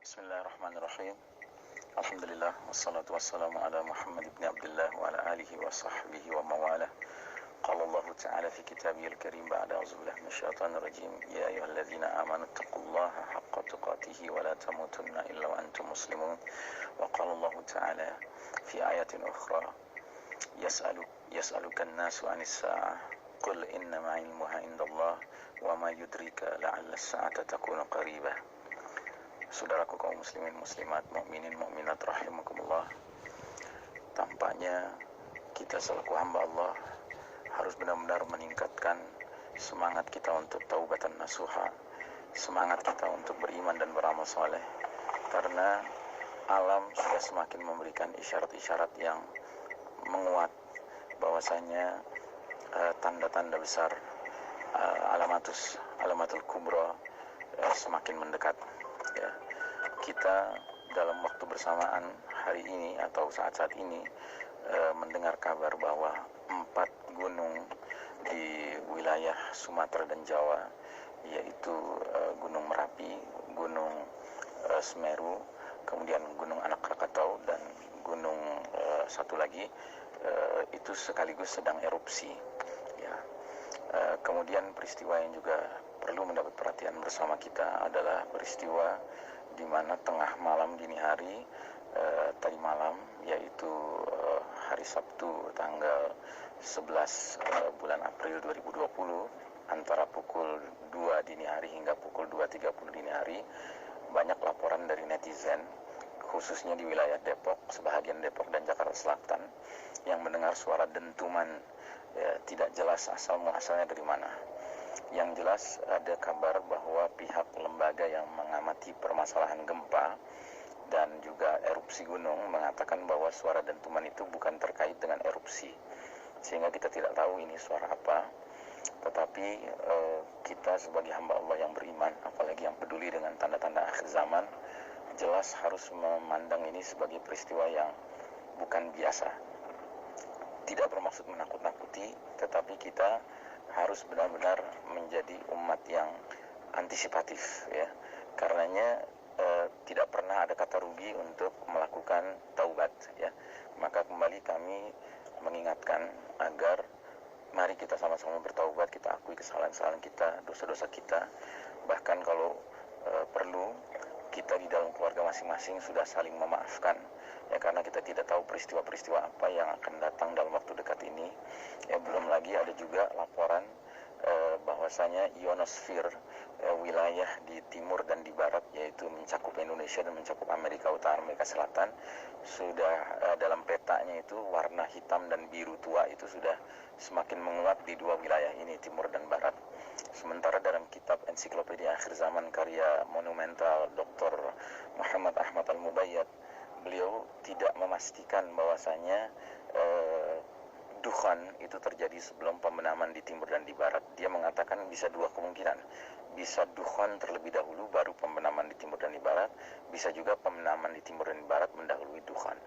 Bismillahirrahmanirrahim. Alhamdulillah wassalatu wassalamu ala Muhammad ibn Abdullah wa ala alihi wa sahbihi wa mawalah. Qala Allah Ta'ala fi kitabihil karim ba'da a'udzubillahi minasyaitonir rajim. Ya ayyuhalladzina amanu taqullaha haqqa tuqatih wa la tamutunna illa wa antum muslimun. Wa qala Allah Ta'ala fi ayatin ukhra yas'aluka an-nasu 'anis sa'ah qul innama 'ilmuha indallah wa ma yudrika la'alla as-sa'ata takunu qaribah. Saudaraku kaum muslimin muslimat, mukminin mukminat rahimakumullah, tampaknya kita selaku hamba Allah harus benar-benar meningkatkan semangat kita untuk taubatan nasuha, semangat kita untuk beriman dan beramal saleh, karena alam sudah semakin memberikan isyarat-isyarat yang menguat bahwasanya tanda-tanda besar, alamatul kubra semakin mendekat. Ya, kita dalam waktu bersamaan hari ini atau saat-saat ini mendengar kabar bahwa 4 gunung di wilayah Sumatera dan Jawa, yaitu Gunung Merapi, Gunung Semeru, kemudian Gunung Anak Krakatau, dan gunung satu lagi itu sekaligus sedang erupsi. Ya. Kemudian peristiwa yang juga perlu mendapat perhatian bersama kita adalah peristiwa di mana tengah malam dini hari tadi malam, yaitu hari Sabtu tanggal 11 bulan April 2020, antara pukul 2 dini hari hingga pukul 2.30 dini hari, banyak laporan dari netizen khususnya di wilayah Depok, sebahagian Depok dan Jakarta Selatan, yang mendengar suara dentuman tidak jelas asal muasalnya dari mana. Yang jelas ada kabar bahwa pihak lembaga yang mengamati permasalahan gempa dan juga erupsi gunung mengatakan bahwa suara dentuman itu bukan terkait dengan erupsi, sehingga kita tidak tahu ini suara apa. Tetapi kita sebagai hamba Allah yang beriman, apalagi yang peduli dengan tanda-tanda akhir zaman, jelas harus memandang ini sebagai peristiwa yang bukan biasa. Tidak bermaksud menakut-nakuti, tetapi kita harus benar-benar menjadi umat yang antisipatif, ya. Karenanya tidak pernah ada kata rugi untuk melakukan taubat, ya. Maka kembali kami mengingatkan agar mari kita sama-sama bertaubat, kita akui kesalahan-kesalahan kita, dosa-dosa kita. Bahkan kalau perlu, kita di dalam keluarga masing-masing sudah saling memaafkan, ya, karena kita tidak tahu peristiwa-peristiwa apa yang akan datang dalam waktu dekat ini. Ya, belum lagi ada juga laporan bahwasanya ionosfer, wilayah di timur dan di barat, yaitu mencakup Indonesia dan mencakup Amerika Utara, Amerika Selatan, sudah dalam petanya itu warna hitam dan biru tua itu sudah semakin menguat di dua wilayah ini, timur dan barat. Sementara dalam kitab Ensiklopedia Akhir Zaman karya monumental Dr. Muhammad Ahmad Al-Mubayyad, beliau tidak memastikan bahwasanya dukhan itu terjadi sebelum pembenaman di timur dan di barat. Dia mengatakan bisa dua kemungkinan. Bisa dukhan terlebih dahulu baru pembenaman di timur dan di barat, bisa juga pembenaman di timur dan di barat mendahului dukhan.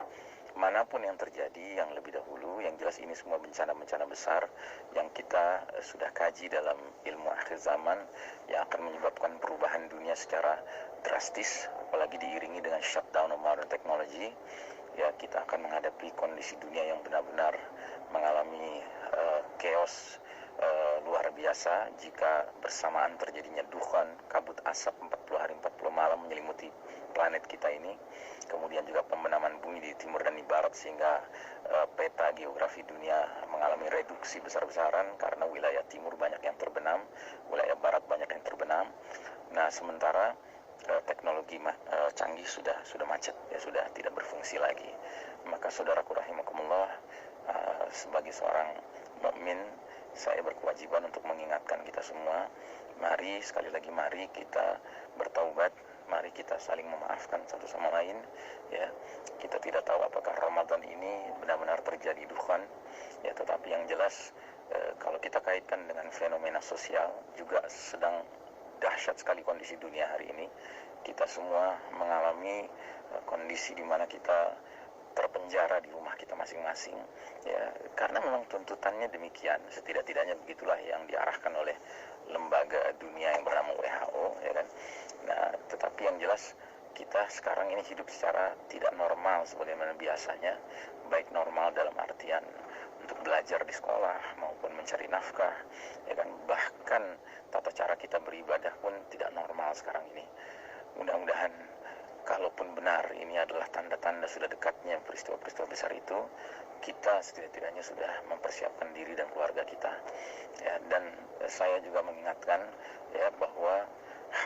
Manapun yang terjadi, yang lebih dahulu, yang jelas ini semua bencana-bencana besar yang kita sudah kaji dalam ilmu akhir zaman, yang akan menyebabkan perubahan dunia secara drastis, apalagi diiringi dengan shutdown of modern technology. Ya, kita akan menghadapi kondisi dunia yang benar-benar mengalami chaos luar biasa jika bersamaan terjadinya dukhan, kabut asap 40 hari 40 malam menyelimuti planet kita ini. Kemudian juga pembenaman bumi di timur dan di barat, sehingga peta geografi dunia mengalami reduksi besar-besaran karena wilayah timur banyak yang terbenam, wilayah barat banyak yang terbenam. Nah, sementara teknologi canggih sudah macet, ya, sudah tidak berfungsi lagi. Maka saudaraku rahimakumullah, sebagai seorang mukmin, saya berkewajiban untuk mengingatkan kita semua, mari sekali lagi, mari kita bertaubat, mari kita saling memaafkan satu sama lain, ya. Kita tidak tahu apakah Ramadan ini benar-benar terjadi dukhan, ya, tetapi yang jelas kalau kita kaitkan dengan fenomena sosial, juga sedang dahsyat sekali kondisi dunia hari ini. Kita semua mengalami kondisi di mana kita terpenjara di rumah kita masing-masing, ya, karena memang tuntutannya demikian. Setidak-tidaknya begitulah yang diarahkan oleh lembaga dunia yang bernama WHO, ya kan. Nah, tetapi yang jelas kita sekarang ini hidup secara tidak normal sebagaimana biasanya, baik normal dalam artian untuk belajar di sekolah maupun mencari nafkah, ya kan, bahkan tata cara kita beribadah pun tidak normal sekarang ini. Mudah-mudahan kalaupun benar ini adalah tanda-tanda sudah dekatnya peristiwa-peristiwa besar itu, kita setidak-tidaknya sudah mempersiapkan diri dan keluarga kita, ya. Dan saya juga mengingatkan, ya, bahwa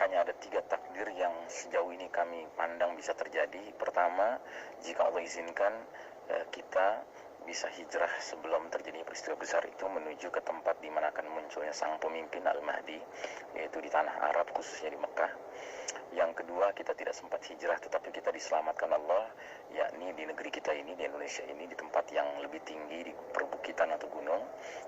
hanya ada 3 takdir yang sejauh ini kami pandang bisa terjadi. Pertama, jika Allah izinkan, kita bisa hijrah sebelum terjadi peristiwa besar itu menuju ke tempat di mana akan munculnya sang pemimpin Al-Mahdi, yaitu di tanah Arab, khususnya di Mekah. Yang kedua, kita tidak sempat hijrah tetapi kita diselamatkan Allah, yakni di negeri kita ini, di Indonesia ini, di tempat yang lebih tinggi, di perbukitan atau gunung.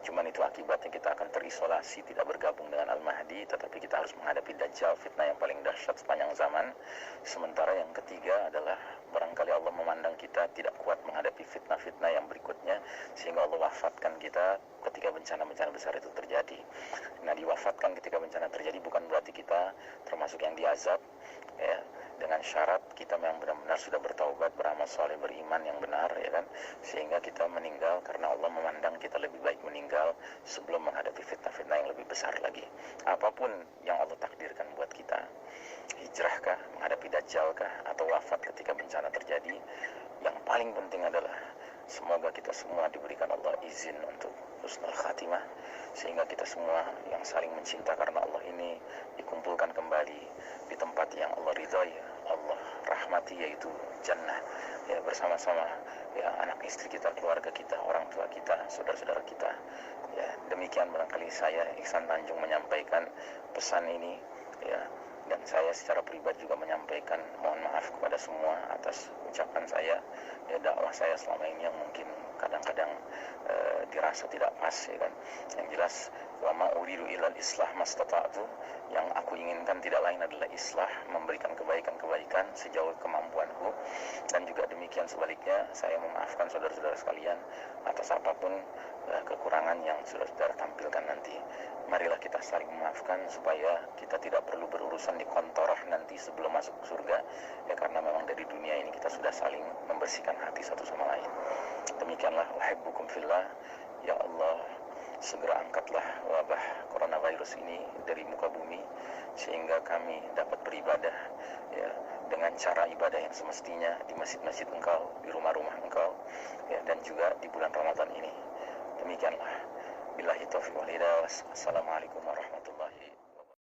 Cuman itu akibatnya kita akan terisolasi, tidak bergabung dengan Al-Mahdi, tetapi kita harus menghadapi Dajjal, fitnah yang paling dahsyat sepanjang zaman. Sementara yang ketiga adalah barangkali Allah memandang kita tidak kuat menghadapi fitnah-fitnah yang berikutnya, sehingga Allah wafatkan kita ketika bencana-bencana besar itu terjadi. Nah, diwafatkan ketika bencana terjadi bukan berarti kita termasuk yang diazab, ya, dengan syarat kita memang benar-benar sudah bertaubat, beramal soleh, beriman yang benar, ya kan, sehingga kita meninggal karena Allah memandang kita lebih baik meninggal sebelum menghadapi fitnah-fitnah yang lebih besar lagi. Apapun yang Allah takdirkan buat kita, hijrahkah, menghadapi Dajjalkah, atau wafat ketika bencana terjadi, yang paling penting adalah semoga kita semua diberikan Allah izin untuk husnul khatimah, sehingga kita semua yang saling mencinta karena Allah ini dikumpulkan kembali di tempat yang Allah ridhai, Allah rahmati, yaitu jannah, ya, bersama-sama, ya, anak istri kita, keluarga kita, orang tua kita, saudara-saudara kita, ya. Demikian barangkali saya, Iksan Tanjung, menyampaikan pesan ini, ya. Dan saya secara pribadi juga menyampaikan mohon maaf kepada semua atas ucapan saya, ya, dakwah saya selama ini yang mungkin kadang-kadang dirasa tidak pas, ya kan. Yang jelas, wa ma uridu ilal islah mastata'tu, yang aku inginkan tidak lain adalah islah, memberikan kebaikan-kebaikan sejauh kemampuanku. Dan juga demikian sebaliknya, saya memaafkan saudara-saudara sekalian atas apapun kekurangan yang saudara-saudara tampilkan nanti. Marilah kita saling memaafkan supaya kita tidak perlu berurusan di kontorah nanti sebelum masuk surga, ya, karena memang dari dunia ini kita sudah saling membersihkan hati satu sama lain. Demikianlah, uhibbukum fillah. Ya Allah, segera angkatlah wabah coronavirus ini dari muka bumi sehingga kami dapat beribadah, ya, dengan cara ibadah yang semestinya di masjid-masjid Engkau, di rumah-rumah Engkau, ya, dan juga di bulan Ramadan ini. Demikianlah. Billahi taufiq wal hidayah. Wassalamualaikum warahmatullahi wabarakatuh.